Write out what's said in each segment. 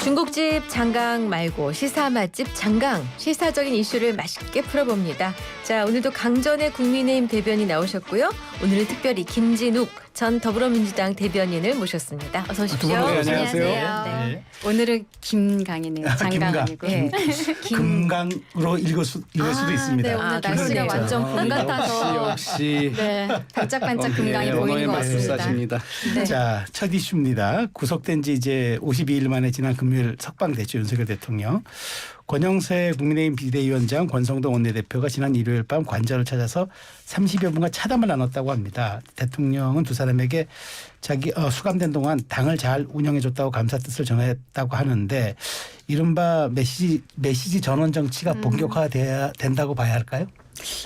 중국집 장강 말고 시사 맛집 장강, 시사적인 이슈를 맛있게 풀어봅니다. 자, 오늘도 강전의 국민의힘 대변인 나오셨고요. 오늘은 특별히 김진욱 전 더불어민주당 대변인을 모셨습니다. 어서 오십시오. 네, 안녕하세요. 네. 오늘은 김강이네요. 장강 아니고. 네. 금강으로 읽을 수도 있습니다. 네, 오늘 날씨가 그러네요. 완전 봄 같아서 역시 네, 반짝반짝 금강이 보이는 것 같습니다. 사십니다. 네. 자, 첫 이슈입니다. 구속된 지 이제 52일 만에 지난 금요일 석방됐죠. 윤석열 대통령. 권영세 국민의힘 비대위원장, 권성동 원내대표가 지난 일요일 밤 관저를 찾아서 30여 분간 차담을 나눴다고 합니다. 대통령은 두 사람에게 자기 수감된 동안 당을 잘 운영해줬다고 감사 뜻을 전했다고 하는데 이른바 메시지 전원 정치가 본격화돼야 된다고 봐야 할까요?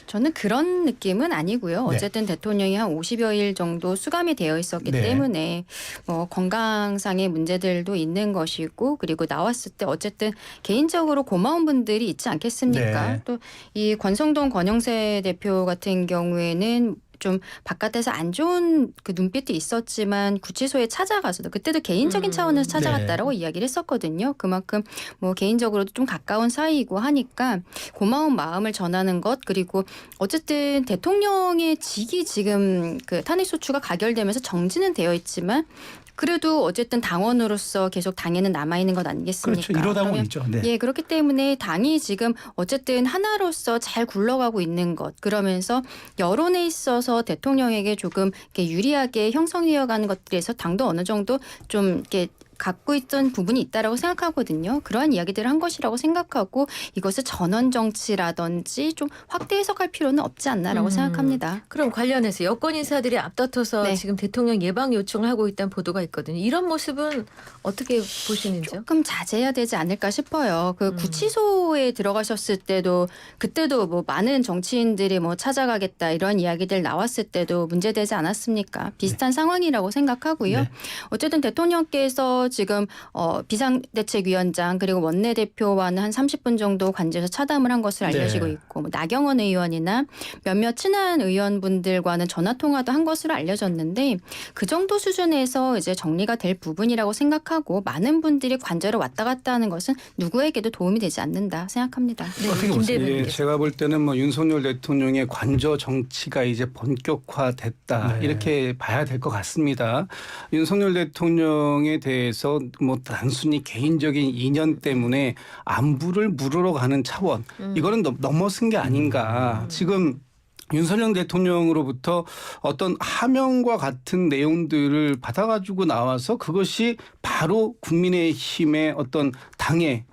저는 그런 느낌은 아니고요. 네. 어쨌든 대통령이 한 50여일 정도 수감이 되어 있었기 네. 때문에 뭐 건강상의 문제들도 있는 것이고 그리고 나왔을 때 어쨌든 개인적으로 고마운 분들이 있지 않겠습니까? 네. 또 이 권성동 권영세 대표 같은 경우에는 좀 바깥에서 안 좋은 그 눈빛도 있었지만 구치소에 찾아가서도 그때도 개인적인 차원에서 찾아갔다라고 이야기를 했었거든요. 그만큼 뭐 개인적으로도 좀 가까운 사이이고 하니까 고마운 마음을 전하는 것 그리고 어쨌든 대통령의 직이 지금 그 탄핵소추가 가결되면서 정지는 되어 있지만 그래도 어쨌든 당원으로서 계속 당에는 남아있는 것 아니겠습니까? 그렇죠. 1호 당원이죠. 네. 예, 그렇기 때문에 당이 지금 어쨌든 하나로서 잘 굴러가고 있는 것 그러면서 여론에 있어서 대통령에게 조금 이렇게 유리하게 형성되어가는 것들에서 당도 어느 정도 좀 이렇게 갖고 있던 부분이 있다라고 생각하거든요. 그러한 이야기들을 한 것이라고 생각하고 이것을 전원 정치라든지 좀 확대 해석할 필요는 없지 않나라고 생각합니다. 그럼 관련해서 여권 인사들이 앞다퉈서 네. 지금 대통령 예방 요청을 하고 있다는 보도가 있거든요. 이런 모습은 어떻게 보시는지요? 조금 자제해야 되지 않을까 싶어요. 그 구치소에 들어가셨을 때도 그때도 뭐 많은 정치인들이 뭐 찾아가겠다 이런 이야기들 나왔을 때도 문제되지 않았습니까? 비슷한 상황이라고 생각하고요. 네. 어쨌든 대통령께서 지금 비상대책위원장 그리고 원내대표와는 한 30분 정도 관저에서 차담을 한 것을 알려지고 네. 있고 뭐 나경원 의원이나 몇몇 친한 의원분들과는 전화 통화도 한 것으로 알려졌는데 그 정도 수준에서 이제 정리가 될 부분이라고 생각하고 많은 분들이 관저를 왔다 갔다 하는 것은 누구에게도 도움이 되지 않는다 생각합니다. 네, 어떻게 김 보세요? 대변인께서. 제가 볼 때는 뭐 윤석열 대통령의 관저 정치가 이제 본격화됐다 네. 이렇게 봐야 될 것 같습니다. 윤석열 대통령에 대해서 뭐 단순히 개인적인 인연 때문에 안부를 물으러 가는 차원 이거는 넘어선 게 아닌가. 지금 윤석열 대통령으로부터 어떤 하명과 같은 내용들을 받아가지고 나와서 그것이 바로 국민의힘의 어떤 당의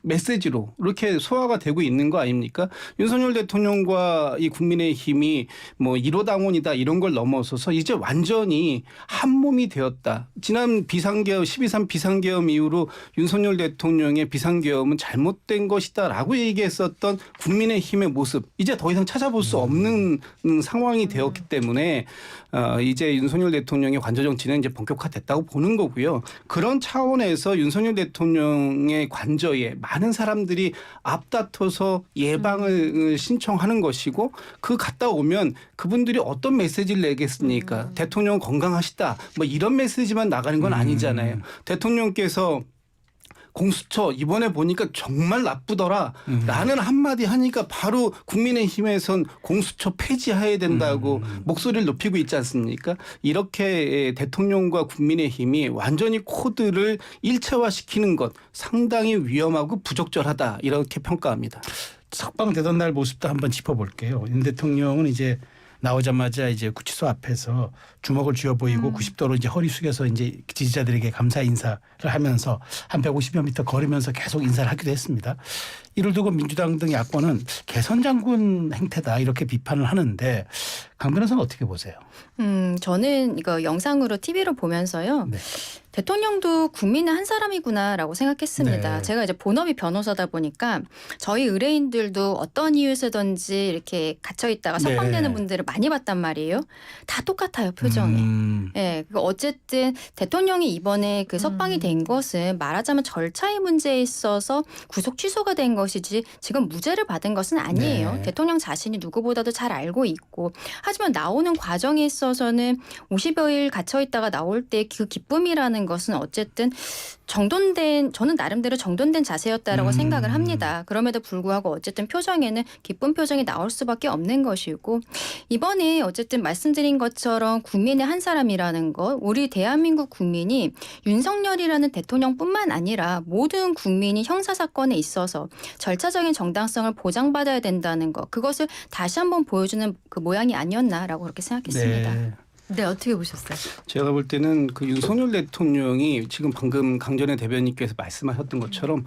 메시지로 이렇게 소화가 되고 있는 거 아닙니까? 윤석열 대통령과 이 국민의힘이 뭐 1호 당원이다 이런 걸 넘어서서 이제 완전히 한 몸이 되었다. 지난 비상계엄 12.3 비상계엄 이후로 윤석열 대통령의 비상계엄은 잘못된 것이다라고 얘기했었던 국민의힘의 모습 이제 더 이상 찾아볼 수 없는 상황이 되었기 때문에 이제 윤석열 대통령의 관저 정치는 이제 본격화됐다고 보는 거고요. 그런 차원에서 윤석열 대통령의 관저에 많은 사람들이 앞다퉈서 예방을 신청하는 것이고 그 갔다 오면 그분들이 어떤 메시지를 내겠습니까? 대통령 건강하시다 뭐 이런 메시지만 나가는 건 아니잖아요. 대통령께서 공수처 이번에 보니까 정말 나쁘더라 라는 한마디 하니까 바로 국민의힘에선 공수처 폐지해야 된다고 목소리를 높이고 있지 않습니까? 이렇게 대통령과 국민의힘이 완전히 코드를 일체화시키는 것 상당히 위험하고 부적절하다 이렇게 평가합니다. 석방되던 날 모습도 한번 짚어볼게요. 윤 대통령은 이제 나오자마자 이제 구치소 앞에서 주먹을 쥐어 보이고 90도로 이제 허리 숙여서 이제 지지자들에게 감사 인사를 하면서 한 150여 미터 걸으면서 계속 인사를 하기도 했습니다. 이를 두고 민주당 등 야권은 개선 장군 행태다 이렇게 비판을 하는데 강 변호사는 어떻게 보세요? 저는 이거 영상으로 TV로 보면서요. 네. 대통령도 국민의 한 사람이구나라고 생각했습니다. 네. 제가 이제 본업이 변호사다 보니까 저희 의뢰인들도 어떤 이유에서든지 이렇게 갇혀 있다가 석방되는 네. 분들을 많이 봤단 말이에요. 다 똑같아요, 표정이. 예, 그 어쨌든 대통령이 이번에 그 석방이 된 것은 말하자면 절차의 문제에 있어서 구속 취소가 된 것이지 지금 무죄를 받은 것은 아니에요. 네. 대통령 자신이 누구보다도 잘 알고 있고 하지만 나오는 과정에 있어서는 50여일 갇혀 있다가 나올 때 그 기쁨이라는 것은 어쨌든 저는 나름대로 정돈된 자세였다라고 생각을 합니다. 그럼에도 불구하고 어쨌든 표정에는 기쁜 표정이 나올 수밖에 없는 것이고 이번에 어쨌든 말씀드린 것처럼 국민의 한 사람이라는 것 우리 대한민국 국민이 윤석열이라는 대통령뿐만 아니라 모든 국민이 형사사건에 있어서 절차적인 정당성을 보장받아야 된다는 것 그것을 다시 한번 보여주는 그 모양이 아니었나라고 그렇게 생각했습니다. 네. 네, 어떻게 보셨어요? 제가 볼 때는 그 윤석열 대통령이 지금 방금 강전의 대변인께서 말씀하셨던 것처럼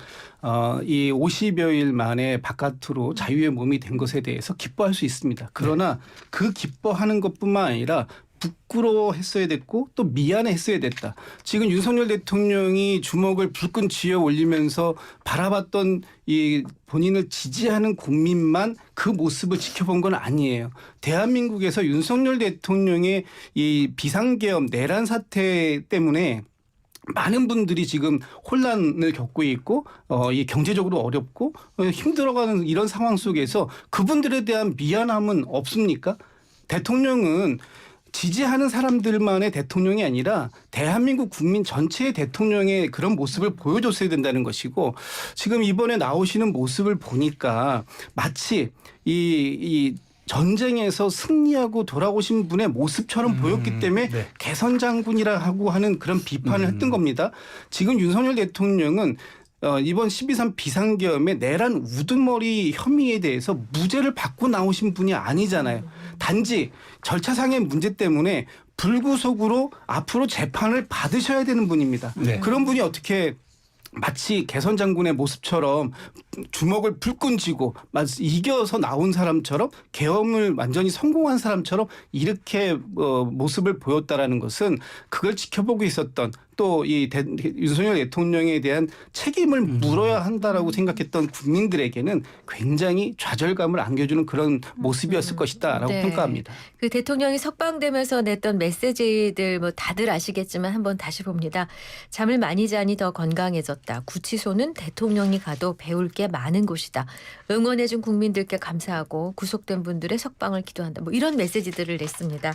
이 50여일 만에 바깥으로 자유의 몸이 된 것에 대해서 기뻐할 수 있습니다. 그러나 그 기뻐하는 것뿐만 아니라 부끄러워했어야 됐고 또 미안했어야 됐다. 지금 윤석열 대통령이 주먹을 불끈 쥐어 올리면서 바라봤던 이 본인을 지지하는 국민만 그 모습을 지켜본 건 아니에요. 대한민국에서 윤석열 대통령의 이 비상계엄 내란 사태 때문에 많은 분들이 지금 혼란을 겪고 있고 이 경제적으로 어렵고 힘들어가는 이런 상황 속에서 그분들에 대한 미안함은 없습니까? 대통령은 지지하는 사람들만의 대통령이 아니라 대한민국 국민 전체의 대통령의 그런 모습을 보여줬어야 된다는 것이고 지금 이번에 나오시는 모습을 보니까 마치 이 전쟁에서 승리하고 돌아오신 분의 모습처럼 보였기 때문에 네. 개선 장군이라고 하는 그런 비판을 했던 겁니다. 지금 윤석열 대통령은 이번 12.3 비상계엄의 내란 우두머리 혐의에 대해서 무죄를 받고 나오신 분이 아니잖아요. 단지 절차상의 문제 때문에 불구속으로 앞으로 재판을 받으셔야 되는 분입니다. 네. 그런 분이 어떻게 마치 개선 장군의 모습처럼 주먹을 불끈 쥐고 이겨서 나온 사람처럼 계엄을 완전히 성공한 사람처럼 이렇게 모습을 보였다라는 것은 그걸 지켜보고 있었던 또 이 윤석열 대통령에 대한 책임을 물어야 한다라고 생각했던 국민들에게는 굉장히 좌절감을 안겨주는 그런 모습이었을 것이다라고 네. 평가합니다. 그 대통령이 석방되면서 냈던 메시지들 뭐 다들 아시겠지만 한번 다시 봅니다. 잠을 많이 자니 더 건강해졌다. 구치소는 대통령이 가도 배울 게 많은 곳이다. 응원해준 국민들께 감사하고 구속된 분들의 석방을 기도한다. 뭐 이런 메시지들을 냈습니다.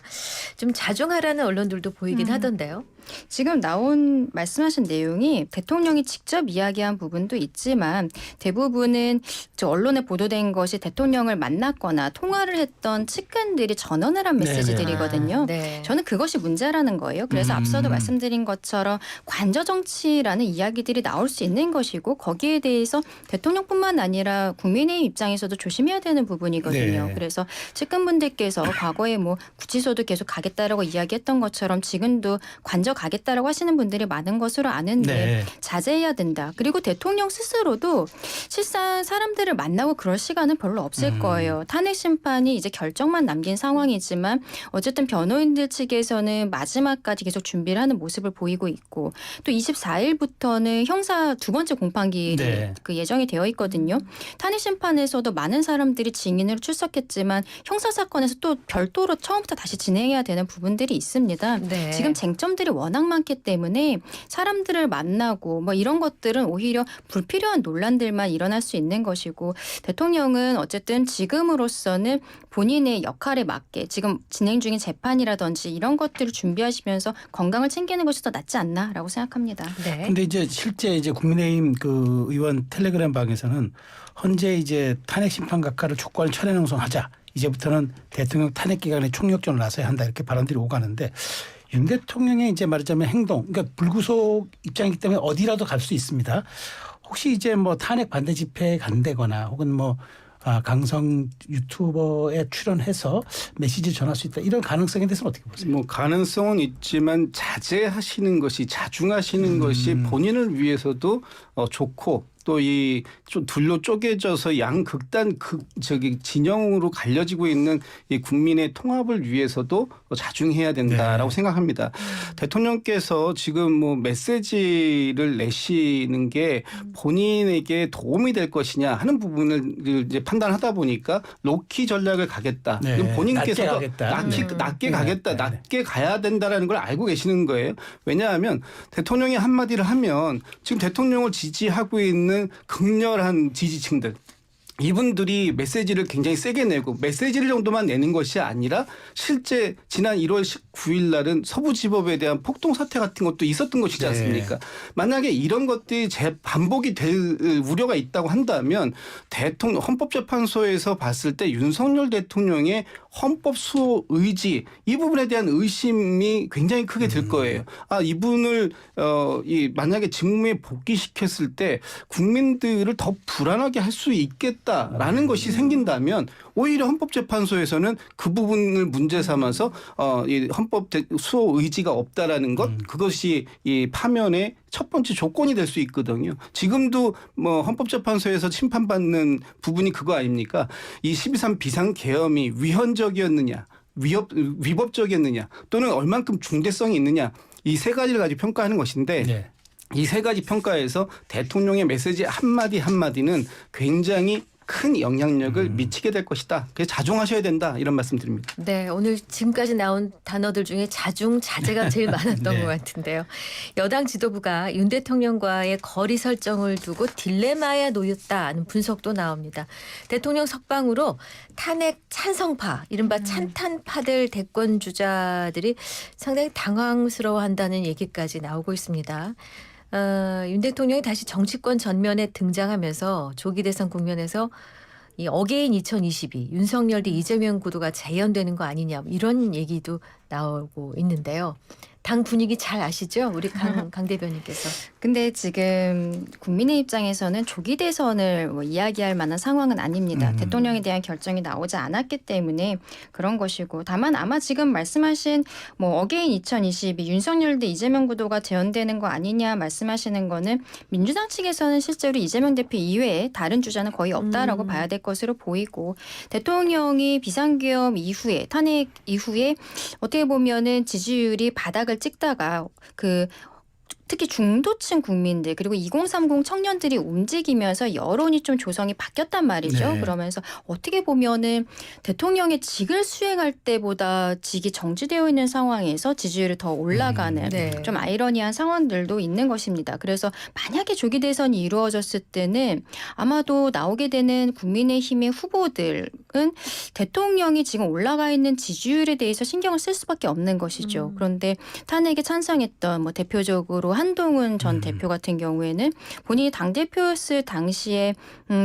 좀 자중하라는 언론들도 보이긴 하던데요. 지금 나온 말씀하신 내용이 대통령이 직접 이야기한 부분도 있지만 대부분은 언론에 보도된 것이 대통령을 만났거나 통화를 했던 측근들이 전언을 한 메시지들이거든요. 아, 네. 저는 그것이 문제라는 거예요. 그래서 앞서도 말씀드린 것처럼 관저 정치라는 이야기들이 나올 수 있는 것이고 거기에 대해서 대통령뿐만 아니라 국민의 입장에서도 조심해야 되는 부분이거든요. 네. 그래서 측근분들께서 과거에 뭐 구치소도 계속 가겠다라고 이야기했던 것처럼 지금도 관저 가겠다라고 하시는 분들이 많은 것으로 아는데 네. 자제해야 된다. 그리고 대통령 스스로도 실상 사람들을 만나고 그럴 시간은 별로 없을 거예요. 탄핵 심판이 이제 결정만 남긴 상황이지만 어쨌든 변호인들 측에서는 마지막까지 계속 준비를 하는 모습을 보이고 있고 또 24일부터는 형사 두 번째 공판기일이 네. 그 예정이 되어 있거든요. 탄핵 심판에서도 많은 사람들이 증인으로 출석했지만 형사 사건에서 또 별도로 처음부터 다시 진행해야 되는 부분들이 있습니다. 네. 지금 쟁점들이 워낙 많기 때문에 사람들을 만나고 뭐 이런 것들은 오히려 불필요한 논란들만 일어날 수 있는 것이고 대통령은 어쨌든 지금으로서는 본인의 역할에 맞게 지금 진행 중인 재판이라든지 이런 것들을 준비하시면서 건강을 챙기는 것이 더 낫지 않나라고 생각합니다. 네. 근데 이제 실제 이제 국민의힘 그 의원 텔레그램 방에서는 현재 이제 탄핵 심판 각하를 촉구하는 철회농성하자. 이제부터는 대통령 탄핵 기간에 총력전을 나서야 한다 이렇게 발언들이 오가는데 윤 대통령의 이제 말하자면 행동, 그러니까 불구속 입장이기 때문에 어디라도 갈 수 있습니다. 혹시 이제 뭐 탄핵 반대 집회에 간다거나 혹은 뭐 강성 유튜버에 출연해서 메시지 전할 수 있다 이런 가능성에 대해서는 어떻게 보세요? 뭐 가능성은 있지만 자제하시는 것이 자중하시는 것이 본인을 위해서도 좋고 또 이 좀 둘로 쪼개져서 양극단 진영으로 갈려지고 있는 이 국민의 통합을 위해서도 자중해야 된다라고 생각합니다. 대통령께서 지금 뭐 메시지를 내시는 게 본인에게 도움이 될 것이냐 하는 부분을 이제 판단하다 보니까 로키 전략을 가겠다. 네. 그럼 본인께서도 낮게 가겠다. 낮게 가겠다. 낮게 가야 된다라는 걸 알고 계시는 거예요. 왜냐하면 대통령이 한마디를 하면 지금 대통령을 지지하고 있는 있는 극렬한 지지층들. 이분들이 메시지를 굉장히 세게 내고 메시지를 정도만 내는 것이 아니라 실제 지난 1월 19일 날은 서부지법에 대한 폭동 사태 같은 것도 있었던 것이지 않습니까? 네. 만약에 이런 것들이 반복이 될 우려가 있다고 한다면 헌법재판소에서 봤을 때 윤석열 대통령의 헌법 수호 의지 이 부분에 대한 의심이 굉장히 크게 들 거예요. 이분을 만약에 직무에 복귀시켰을 때 국민들을 더 불안하게 할 수 있겠다라는 것이 생긴다면 오히려 헌법재판소에서는 그 부분을 문제 삼아서 이 헌법 수호 의지가 없다라는 것 그것이 이 파면의 첫 번째 조건이 될 수 있거든요. 지금도 뭐 헌법재판소에서 심판받는 부분이 그거 아닙니까? 이 12.3 비상계엄이 위헌적이었느냐, 위법적이었느냐, 또는 얼만큼 중대성이 있느냐 이 세 가지를 가지고 평가하는 것인데 네. 이 세 가지 평가에서 대통령의 메시지 한마디 한마디는 굉장히 큰 영향력을 미치게 될 것이다. 그래서 자중하셔야 된다. 이런 말씀 드립니다. 네, 오늘 지금까지 나온 단어들 중에 자중, 자제가 제일 많았던 네. 것 같은데요. 여당 지도부가 윤 대통령과의 거리 설정을 두고 딜레마에 놓였다는 분석도 나옵니다. 대통령 석방으로 탄핵 찬성파, 이른바 찬탄파들 대권 주자들이 상당히 당황스러워한다는 얘기까지 나오고 있습니다. 윤 대통령이 다시 정치권 전면에 등장하면서 조기 대선 국면에서 이 어게인 2022 윤석열 대 이재명 구도가 재현되는 거 아니냐 이런 얘기도 나오고 있는데요. 당 분위기 잘 아시죠? 우리 강 대변인께서. 근데 지금 국민의 입장에서는 조기 대선을 뭐 이야기할 만한 상황은 아닙니다. 대통령에 대한 결정이 나오지 않았기 때문에 그런 것이고 다만 아마 지금 말씀하신 뭐 어게인 2022 윤석열 대 이재명 구도가 재현되는 거 아니냐 말씀하시는 거는 민주당 측에서는 실제로 이재명 대표 이외에 다른 주자는 거의 없다라고 봐야 될 것으로 보이고 대통령이 비상계엄 이후에 탄핵 이후에 어떻게 보면은 지지율이 바닥을 찍다가 특히 중도층 국민들 그리고 2030 청년들이 움직이면서 여론이 좀 조성이 바뀌었단 말이죠. 네. 그러면서 어떻게 보면은 대통령의 직을 수행할 때보다 직이 정지되어 있는 상황에서 지지율이 더 올라가는 네. 좀 아이러니한 상황들도 있는 것입니다. 그래서 만약에 조기 대선이 이루어졌을 때는 아마도 나오게 되는 국민의힘의 후보들은 대통령이 지금 올라가 있는 지지율에 대해서 신경을 쓸 수밖에 없는 것이죠. 그런데 탄핵에 찬성했던 뭐 대표적으로 한동훈 전 대표 같은 경우에는 본인이 당대표였을 당시에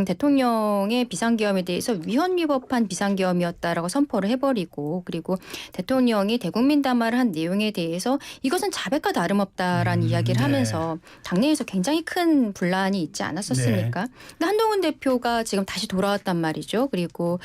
대통령의 비상계엄에 대해서 위헌위법한 비상계엄이었다라고 선포를 해버리고 그리고 대통령이 대국민 담화를 한 내용에 대해서 이것은 자백과 다름없다라는 이야기를 네. 하면서 당내에서 굉장히 큰 분란이 있지 않았었습니까? 네. 근데 한동훈 대표가 지금 다시 돌아왔단 말이죠. 그리고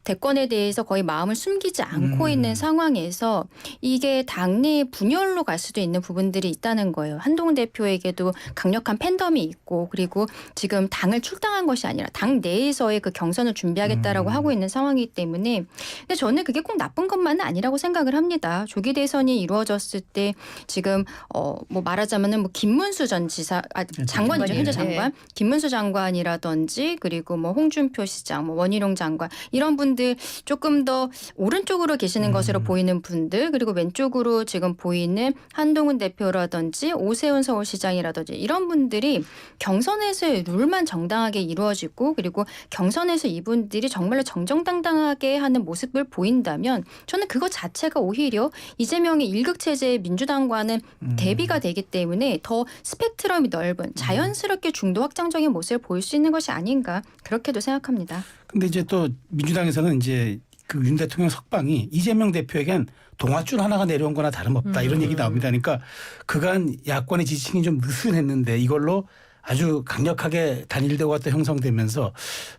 대권에 대해서 거의 마음을 숨기지 않고 있는 상황에서 이게 당내 분열로 갈 수도 있는 부분들이 있다는 거예요. 한동훈 대표에게도 강력한 팬덤이 있고 그리고 지금 당을 출당한 것이 아니라 당 내에서의 그 경선을 준비하겠다라고 하고 있는 상황이기 때문에 근데 저는 그게 꼭 나쁜 것만은 아니라고 생각을 합니다. 조기 대선이 이루어졌을 때 지금 뭐 말하자면은 뭐 김문수 전 지사 장관이죠. 현재 장관. 김문수 장관이라든지 그리고 뭐 홍준표 시장, 뭐 원희룡 장관 이런 분들 조금 더 오른쪽으로 계시는 것으로 보이는 분들 그리고 왼쪽으로 지금 보이는 한동훈 대표라든지 오세훈 서울시장이라든지 이런 분들이 경선에서의 룰만 정당하게 이루어지고 그리고 경선에서 이분들이 정말로 정정당당하게 하는 모습을 보인다면 저는 그것 자체가 오히려 이재명의 일극체제의 민주당과는 대비가 되기 때문에 더 스펙트럼이 넓은 자연스럽게 중도 확장적인 모습을 보일 수 있는 것이 아닌가 그렇게도 생각합니다. 근데 이제 또 민주당에서는 이제 그 윤 대통령 석방이 이재명 대표에겐 동아줄 하나가 내려온 거나 다름없다 이런 얘기 나옵니다. 그러니까 그간 야권의 지지층이 좀 느슨했는데 이걸로 아주 강력하게 단일대우가 또 형성되면서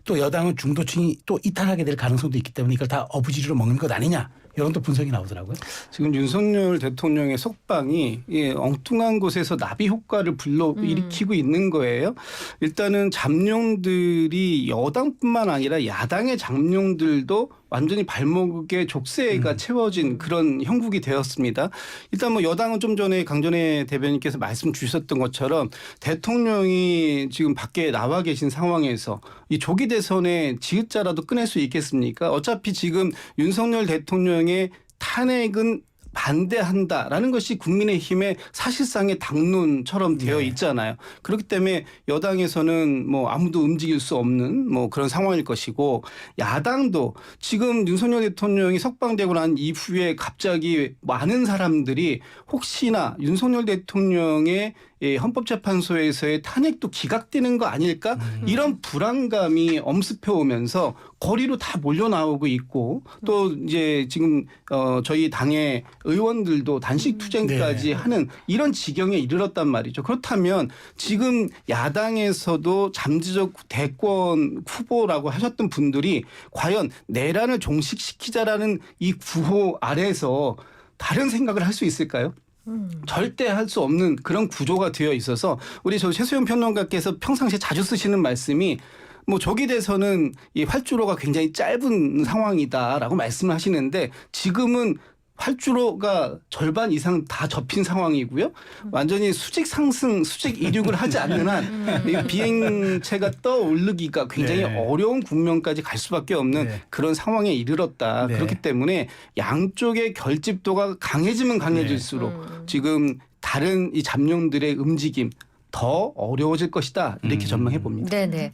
또 여당은 중도층이 또 이탈하게 될 가능성도 있기 때문에 이걸 다 어부지리로 먹는 것 아니냐 이런 또 분석이 나오더라고요. 지금 윤석열 대통령의 석방이 엉뚱한 곳에서 나비 효과를 불러일으키고 있는 거예요. 일단은 잠룡들이 여당뿐만 아니라 야당의 잠룡들도 완전히 발목에 족쇄가 채워진 그런 형국이 되었습니다. 일단 뭐 여당은 좀 전에 강전혜 대변인께서 말씀 주셨던 것처럼 대통령이 지금 밖에 나와 계신 상황에서 이 조기 대선에 지읒자라도 꺼낼 수 있겠습니까? 어차피 지금 윤석열 대통령의 탄핵은 반대한다라는 것이 국민의힘의 사실상의 당론처럼 되어 있잖아요. 그렇기 때문에 여당에서는 뭐 아무도 움직일 수 없는 뭐 그런 상황일 것이고 야당도 지금 윤석열 대통령이 석방되고 난 이후에 갑자기 많은 사람들이 혹시나 윤석열 대통령의 헌법재판소에서의 탄핵도 기각되는 거 아닐까? 이런 불안감이 엄습해 오면서 거리로 다 몰려 나오고 있고 또 이제 지금 저희 당의 의원들도 단식 투쟁까지 하는 이런 지경에 이르렀단 말이죠. 그렇다면 지금 야당에서도 잠재적 대권 후보라고 하셨던 분들이 과연 내란을 종식시키자라는 이 구호 아래에서 다른 생각을 할 수 있을까요? 절대 할 수 없는 그런 구조가 되어 있어서 우리 저 최수영 평론가께서 평상시에 자주 쓰시는 말씀이 뭐 저기 대해서는 이 활주로가 굉장히 짧은 상황이다라고 말씀을 하시는데 지금은 활주로가 절반 이상 다 접힌 상황이고요. 완전히 수직 상승, 수직 이륙을 하지 않는 한 이 비행체가 떠오르기가 굉장히 어려운 국면까지 갈 수밖에 없는 그런 상황에 이르렀다. 그렇기 때문에 양쪽의 결집도가 강해지면 강해질수록 지금 다른 이 잠룡들의 움직임 더 어려워질 것이다. 이렇게 전망해 봅니다. 네네.